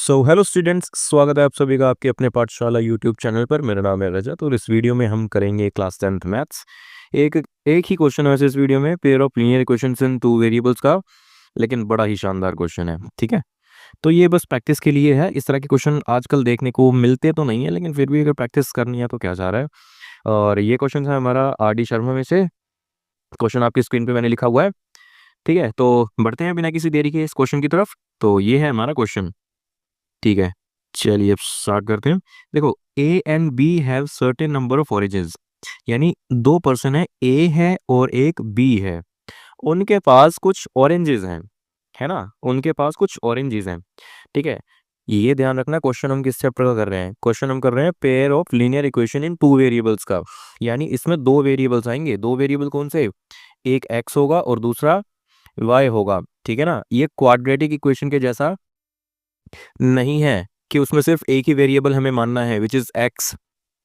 So hello students, स्वागत है आप सभी का आपके अपने पाठशाला यूट्यूब चैनल पर। मेरा नाम है रजत और इस वीडियो में हम करेंगे क्लास 10th मैथ्स। एक एक ही क्वेश्चन है वैसे इस वीडियो में, pair of linear equations in two variables का, लेकिन बड़ा ही शानदार क्वेश्चन है। ठीक है, तो ये बस प्रैक्टिस के लिए है। इस तरह के क्वेश्चन आजकल देखने को मिलते तो नहीं है, लेकिन फिर भी अगर प्रैक्टिस करनी है तो क्या जा रहा है। और ये क्वेश्चन है हमारा RD शर्मा में से। क्वेश्चन आपकी स्क्रीन पे मैंने लिखा हुआ है। ठीक है, तो बढ़ते हैं बिना किसी देरी के इस क्वेश्चन की तरफ। तो ये है हमारा क्वेश्चन। ठीक है, चलिए अब स्टार्ट करते हैं। देखो, A and B have certain number of oranges, यानी दो पर्सन है, ए है और एक बी है। उनके पास कुछ ऑरेंजेस हैं, है ना, उनके पास कुछ ऑरेंजेस हैं। ठीक है, ये ध्यान रखना, क्वेश्चन हम किस चैप्टर का कर रहे हैं। क्वेश्चन हम कर रहे हैं pair of linear equation in two variables का, यानी इसमें दो वेरिएबल्स आएंगे। दो वेरिएबल कौन से? एक एक्स होगा और दूसरा वाई होगा। ठीक है ना, ये क्वाड्रेटिक इक्वेशन के जैसा नहीं है कि उसमें सिर्फ एक ही वेरिएबल हमें मानना है, which is x.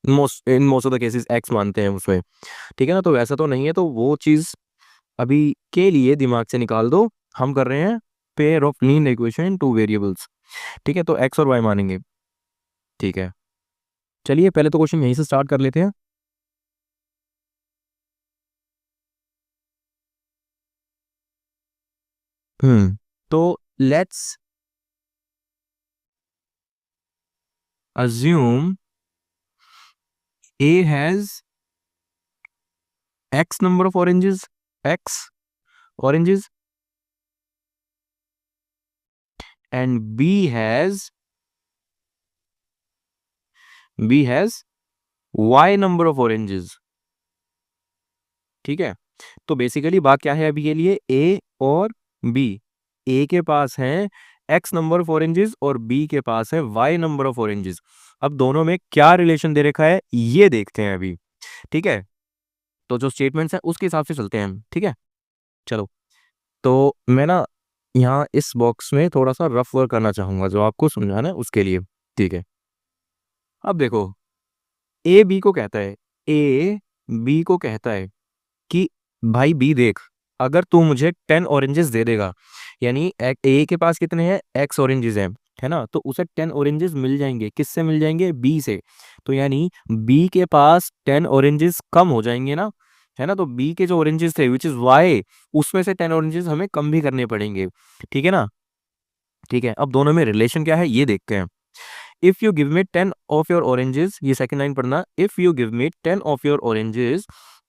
Most of the cases x मानते हैं उसमें। ठीक है ना, तो वैसा तो नहीं है, तो वो चीज अभी के लिए दिमाग से निकाल दो। हम कर रहे हैं pair of linear equation in two variables. ठीक है, तो एक्स और वाई मानेंगे। ठीक है, चलिए पहले तो क्वेश्चन यहीं से स्टार्ट कर लेते हैं। तो let's assume A has X number of oranges, X oranges, and B has Y number of oranges. ठीक है, तो बेसिकली बात क्या है अभी के लिए, A और B। A के पास है X नंबर ऑफ ऑरेंजेस और B के पास है Y नंबर ऑफ ऑरेंजेस। अब दोनों में क्या रिलेशन दे रखा है ये देखते हैं अभी। ठीक है, तो जो स्टेटमेंट्स हैं उसके हिसाब से चलते हैं हम। ठीक है, चलो। तो मैं ना यहाँ इस बॉक्स में थोड़ा सा रफ वर्क करना चाहूंगा, जो आपको समझाना है उसके लिए। ठीक है, अब देखो, ए बी को कहता है कि भाई बी देख, अगर तू मुझे 10 ऑरेंजेस दे देगा, यानी ए के पास कितने हैं, एक्स ऑरेंजेस हैं, है ना, तो उसे 10 ऑरेंजेस मिल जाएंगे। किससे मिल जाएंगे? बी से। तो यानी बी के पास 10 ऑरेंजेस कम हो जाएंगे ना, है ना, तो बी के जो ऑरेंजेस थे विच इज वाई, उसमें से 10 ऑरेंजेस हमें कम भी करने पड़ेंगे। ठीक है ना। ठीक है, अब दोनों में रिलेशन क्या है ये देखते हैं। If you give me 10 of your oranges, ये सेकंड लाइन पढ़ना, if you give me 10 of your oranges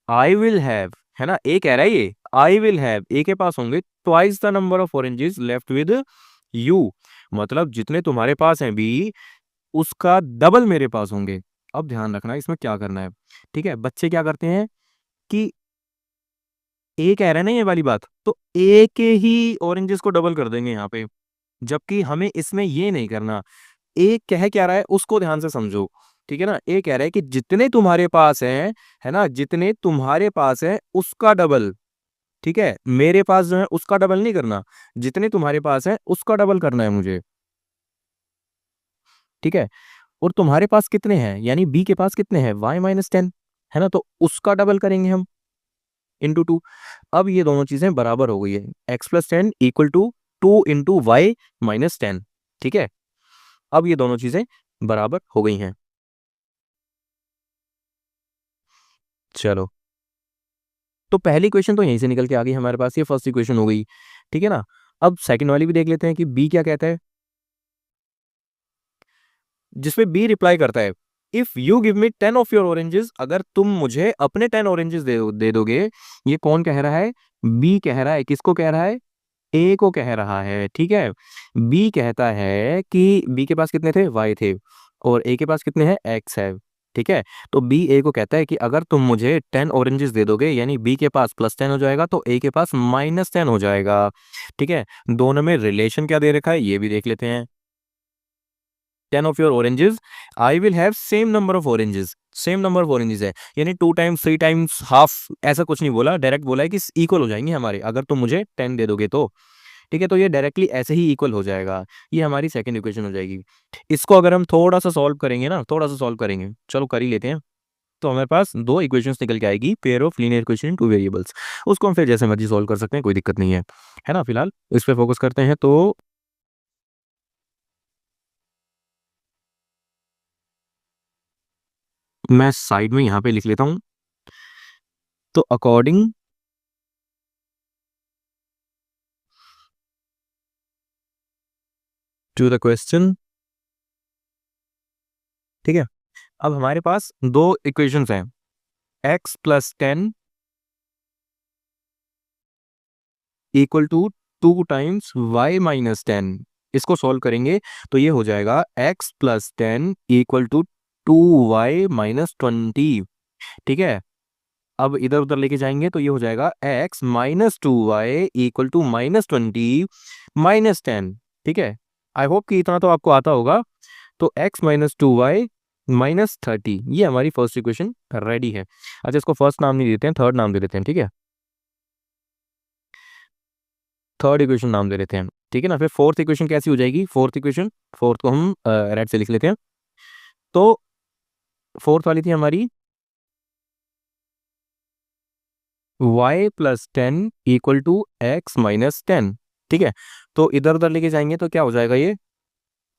I will have, है ना, ए कह रहा है ये, आई विल हैव, ए के पास होंगे twice the number of oranges left with you, मतलब जितने तुम्हारे पास हैं बी, उसका डबल मेरे पास होंगे। अब ध्यान रखना इसमें क्या करना है। ठीक है, बच्चे क्या करते हैं कि ए कह रहे हैं ना ये वाली बात, तो ए के ही ऑरेंजेस को डबल कर देंगे यहाँ पे, जबकि हमें इसमें ये नहीं करना। ए कह क्या रहा है उसको ध्यान से समझो। ठीक है ना, ए कह रहा है कि जितने तुम्हारे पास है ना, जितने तुम्हारे पास है उसका डबल। ठीक है, मेरे पास जो है उसका डबल नहीं करना, जितने तुम्हारे पास है उसका डबल करना है मुझे। ठीक है, और तुम्हारे पास कितने हैं, यानी बी के पास कितने हैं, y-10, है ना, तो उसका डबल करेंगे हम इंटू 2। अब ये दोनों चीजें बराबर हो गई है, x+10 equal to 2 into y-10। ठीक है, अब ये दोनों चीजें बराबर हो गई हैं। चलो, तो पहली इक्वेशन तो यहीं से निकल के आ गई हमारे पास, ये फर्स्ट इक्वेशन हो गई। ठीक है ना, अब सेकंड वाली भी देख लेते हैं कि बी क्या कहता है, जिसमें बी रिप्लाई करता है, if you give me 10 of your oranges, अगर तुम मुझे अपने 10 ऑरेंजेस दे दोगे। ये कौन कह रहा है? बी कह रहा है। किसको कह रहा है? ए को कह रहा है। ठीक है, बी कहता है कि बी के पास कितने थे, वाई थे, और ए के पास कितने हैं, एक्स है। ठीक है, तो बी ए को कहता है कि अगर तुम मुझे 10 ऑरेंजेस दे दोगे, यानी बी के पास +10 हो जाएगा तो ए के पास -10 हो जाएगा। ठीक है, दोनों में रिलेशन क्या दे रखा है ये भी देख लेते हैं। 10 of your oranges I will have same number of oranges, same number of oranges है, यानी 2 टाइम्स 3 टाइम्स हाफ, ऐसा कुछ नहीं बोला, डायरेक्ट बोला है कि इक्वल हो जाएंगे हमारे, अगर तुम मुझे 10 दे दोगे तो। ठीक है, तो ये डायरेक्टली ऐसे ही इक्वल हो जाएगा। ये हमारी सेकंड इक्वेशन हो जाएगी। इसको अगर हम थोड़ा सा सॉल्व करेंगे ना, थोड़ा सा सॉल्व करेंगे, चलो कर ही लेते हैं, तो हमारे पास दो इक्वेशंस निकल के आएगी, pair of linear equation in two variables. उसको हम फिर जैसे मर्जी सॉल्व कर सकते हैं, कोई दिक्कत नहीं है, है ना। फिलहाल इस पे फोकस करते हैं। तो मैं साइड में यहाँ पे लिख लेता हूँ। तो अकॉर्डिंग टू द क्वेश्चन, ठीक है, अब हमारे पास दो इक्वेशंस हैं, x plus 10 equal to 2 times y minus 10। इसको सॉल्व करेंगे तो ये हो जाएगा x plus 10 equal to 2y minus 20। ठीक है, अब इधर उधर लेके जाएंगे तो ये हो जाएगा x minus 2y equal to minus 20 minus 10। ठीक है, आई होप कि इतना तो आपको आता होगा। तो x माइनस 2y माइनस 30, ये हमारी फर्स्ट इक्वेशन रेडी है। अच्छा, इसको फर्स्ट नाम नहीं देते हैं, थर्ड नाम दे देते हैं। ठीक है, थर्ड इक्वेशन नाम दे देते हैं। ठीक है ना, फिर फोर्थ इक्वेशन कैसी हो जाएगी? फोर्थ इक्वेशन, फोर्थ को हम रेड से लिख लेते हैं। तो फोर्थ वाली थी हमारी y plus 10 equal to x minus 10। ठीक है, तो इधर उधर लेके जाएंगे तो क्या हो जाएगा? ये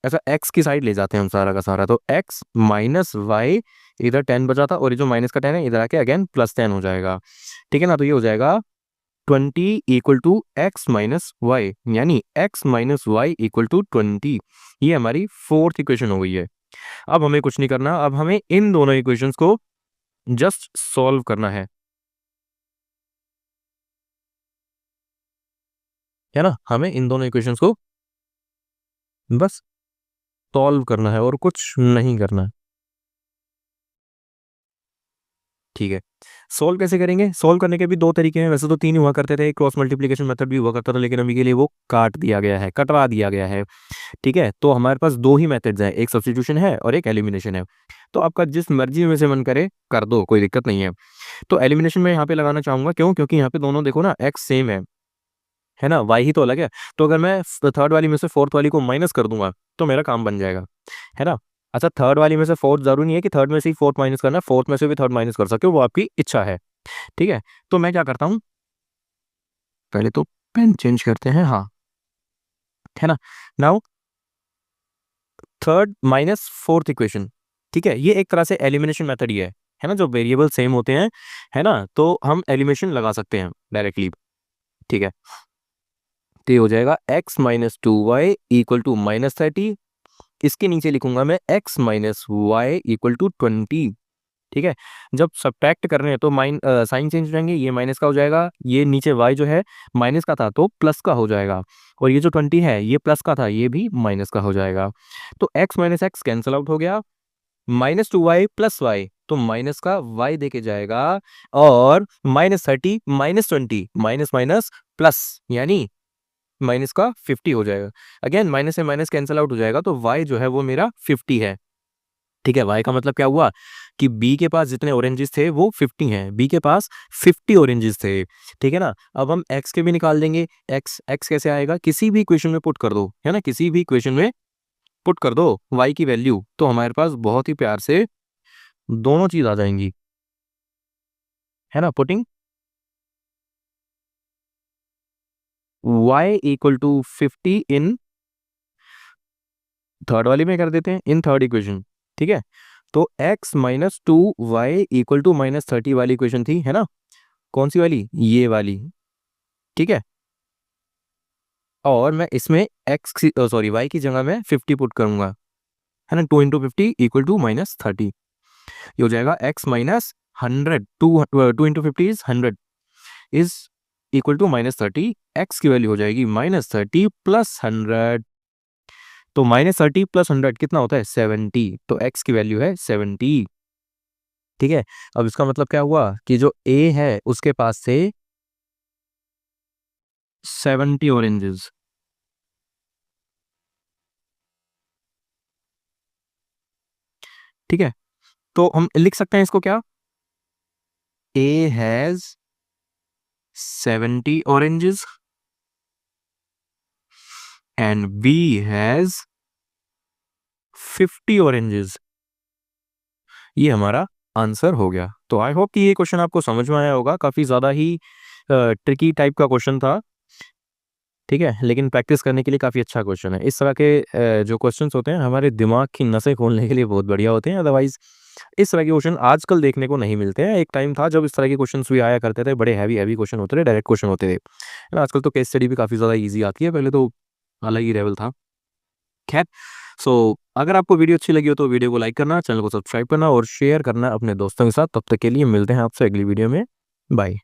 ऐसा x की साइड ले जाते हैं हम सारा का सारा, तो x माइनस वाई, इधर 10 बचा था और ये जो माइनस का 10 है इधर आके अगेन प्लस 10 हो जाएगा। ठीक है ना, तो ये हो जाएगा 20 equal to x minus y, यानी x minus y equal to 20। ये हमारी फोर्थ इक्वेशन हो गई है। अब हमें कुछ नहीं करना, अब हमें इन दोनों इक्वेशंस को जस्ट सॉल्व करना है ना, हमें इन दोनों इक्वेशंस को बस सॉल्व करना है और कुछ नहीं करना है। ठीक है, सोल्व कैसे करेंगे? सोल्व करने के भी दो तरीके हैं, वैसे तो तीन हुआ करते थे, क्रॉस मल्टीप्लिकेशन मेथड भी हुआ करता था, लेकिन अभी के लिए वो काट दिया गया है, कटवा दिया गया है। ठीक है, तो हमारे पास दो ही मेथड्स हैं, एक सब्स्टिट्यूशन है और एक एलिमिनेशन है। तो आपका जिस मर्जी में से मन करे कर दो, कोई दिक्कत नहीं है। तो एलिमिनेशन में यहाँ पे लगाना चाहूंगा, क्यों? क्योंकि यहाँ पे दोनों देखो ना, एक्स सेम है ना, वाई ही तो अलग है। तो अगर मैं थर्ड वाली में से फोर्थ वाली को माइनस कर दूंगा तो मेरा काम बन जाएगा, है ना। अच्छा, थर्ड वाली में से फोर्थ जरूरी नहीं है कि थर्ड में से ही फोर्थ माइनस करना है, फोर्थ में से भी थर्ड माइनस कर सकते हो, वो आपकी इच्छा है। ठीक है, तो मैं क्या करता हूँ, पहले तो पेन चेंज करते हैं, हाँ, है ना। Now third minus fourth equation, ठीक है, ये एक तरह से एलिमिनेशन मेथड ही है ना, जो वेरिएबल सेम होते हैं, है ना, तो हम एलिमिनेशन लगा सकते हैं डायरेक्टली। ठीक है, तो ये हो जाएगा x minus 2y equal to minus 30। इसके नीचे लिखूंगा मैं x minus y equal to 20। ठीक है, जब सब्ट्रैक्ट कर रहे हैं तो साइन चेंज हो जाएंगे, ये माइनस का हो जाएगा, ये नीचे y जो है माइनस का था तो प्लस का हो जाएगा, और ये जो 20 है ये प्लस का था, ये भी माइनस का हो जाएगा। तो x minus x cancel out हो गया, माइनस 2y प्लस वाई, तो माइनस का y देके जाएगा, और minus 30 minus 20, minus minus plus, यानी माइनस का 50 हो जाएगा। अगेन माइनस से माइनस कैंसिल आउट हो जाएगा, तो y जो है वो मेरा 50 है। ठीक है, y का मतलब क्या हुआ कि b के पास जितने ऑरेंजेस थे वो 50 हैं, b के पास 50 ऑरेंजेस थे। ठीक है ना, अब हम x के भी निकाल देंगे। x कैसे आएगा? किसी भी इक्वेशन में पुट कर दो, है ना, किसी भी इक्वेशन में पुट कर दो y की वैल्यू, तो हमारे पास बहुत ही प्यार से दोनों चीज आ जाएंगी, है ना। Putting y equal to 50 in third वाली में कर देते हैं, इन थर्ड इक्वेशन। ठीक है, तो x minus 2y equal to minus 30 वाली इक्वेशन थी, है ना, कौन सी वाली? ये वाली। ठीक है, और मैं इसमें x सॉरी y की जगह में 50 पुट करूंगा, है ना, 2 इंटू 50 इक्वल टू माइनस 30। ये हो जाएगा x minus 100, 2 into 50 is 100 is equal to minus 30। x की वैल्यू हो जाएगी माइनस 30 प्लस 100, तो माइनस 30 प्लस 100 कितना होता है? 70, तो x की वैल्यू है 70। ठीक है, अब इसका मतलब क्या हुआ कि जो a है उसके पास से 70 ऑरेंजेस। ठीक है, तो हम लिख सकते हैं इसको क्या? a has 70 oranges and b has 50 oranges. ये हमारा आंसर हो गया। तो आई होप कि ये क्वेश्चन आपको समझ में आया होगा, काफी ज्यादा ही ट्रिकी टाइप का क्वेश्चन था। ठीक है, लेकिन प्रैक्टिस करने के लिए काफ़ी अच्छा क्वेश्चन है। इस तरह के जो क्वेश्चंस होते हैं हमारे दिमाग की नसें खोलने के लिए बहुत बढ़िया होते हैं। अदरवाइज इस तरह के क्वेश्चन आजकल देखने को नहीं मिलते हैं। एक टाइम था जब इस तरह के क्वेश्चंस भी आया करते थे, बड़े हैवी क्वेश्चन होते थे, डायरेक्ट क्वेश्चन होते थे। आजकल तो केस स्टडी भी काफ़ी ज़्यादा ईज़ी आती है, पहले तो अलग ही लेवल था। खैर, अगर आपको वीडियो अच्छी लगी हो तो वीडियो को लाइक करना, चैनल को सब्सक्राइब करना और शेयर करना अपने दोस्तों के साथ। तब तक के लिए मिलते हैं आपसे अगली वीडियो में। बाय।